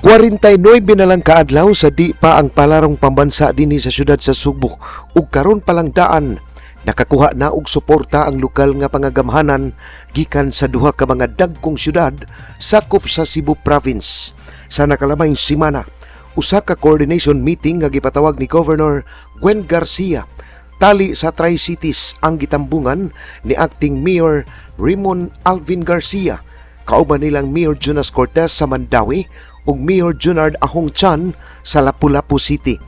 49 na lang kaadlaw sa di pa ang palarong pambansa dinhi sa syudad sa Subo ug karon pa lang daan nakakuha na og suporta ang lokal nga pangagamhanan gikan sa duha ka mga dagkong syudad sakop sa Cebu Province. Sa nakalamayng semana, usa ka coordination meeting nga gipatawag ni Governor Gwen Garcia tali sa Tri-Cities ang gitambungan ni acting Mayor Raymond Alvin Garcia, kauban nilang Mayor Jonas Cortez sa Mandawi ug Mayor Junard Ahong Chan sa Lapu-Lapu City.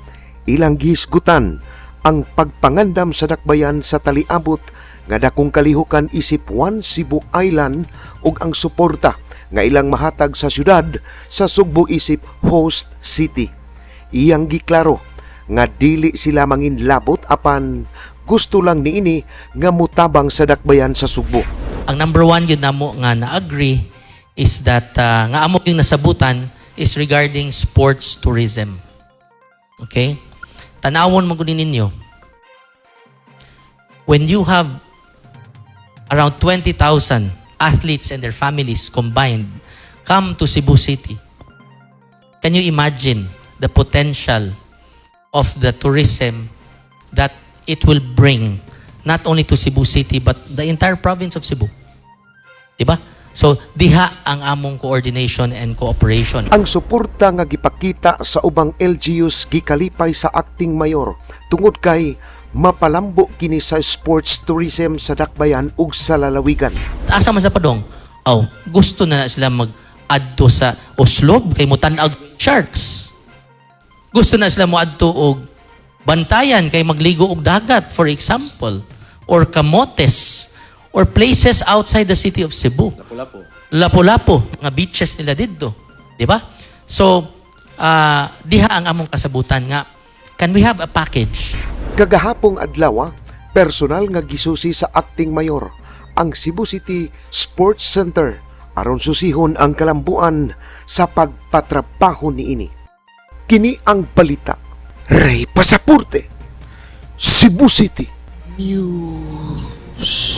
Ilang gihisgutan ang pagpangandam sa dakbayan sa taliabot nga dakong kalihukan isip One Cebu Island ug ang suporta nga ilang mahatag sa syudad sa Sugbo isip host city. Iyang giklaro nga dili sila manginlabot apan gusto lang niini nga mutabang sa dakbayan sa Sugbo. Ang number one yun namo nga na-agree is that nga amo yung nasabutan is regarding sports tourism. Okay? Tanawon mo gunin ninyo. When you have around 20,000 athletes and their families combined come to Cebu City, can you imagine the potential of the tourism that it will bring not only to Cebu City but the entire province of Cebu? Diba? So, diha ang among coordination and cooperation. Ang suporta nga gipakita sa ubang LGUs gikalipay sa acting mayor tungod kay mapalambo kini sa sports tourism sa dakbayan ug sa lalawigan. Asa man sa padong? Gusto na sila mag-adto sa Oslob kay mutan-ag sharks. Gusto na sila mo-adto og Bantayan kay magligo og dagat, for example, or Camotes, or places outside the city of Cebu. Lapu-Lapu, nga beaches nila dito, di ba? So, diha ang among kasabutan nga, can we have a package? Kagahapong adlaw, personal nga gisusi sa acting mayor ang Cebu City Sports Center aron susihon ang kalambuan sa pagpatrabaho niini. Kini ang balita. Ray Pasaporte, Cebu City News.